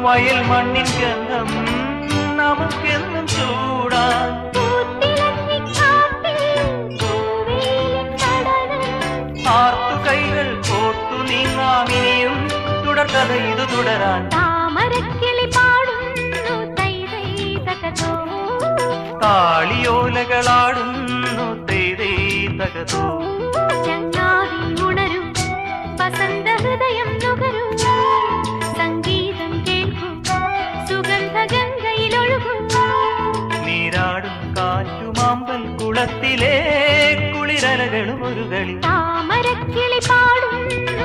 വയൽ മണ്ണിൻ ഗന്ധം നമുക്കെന്നും ചൂടാൻ ആർത്തു കൈകൾ കോർത്തു നീങ്ങാമിനിയും തുടർക്കഥ ഇത് തുടരാൻ താമരക്കിളി പാടുന്നു തൈതൈതകതോ താളിയോലകളാടുന്നു തൈതൈതകതോ ചങ്ങാതി ഉണരൂ വസന്ത ഹൃദയം നുകരൂ സംഗീതം കേൾക്കൂ സുഗന്ധ ഗംഗയിലൊഴുകൂ നീരാടും കാറ്റുമാമ്പൽ കുളത്തിലെ കുളിരലകളും ഒരു കളി താമരക്കിളി പാടുന്നു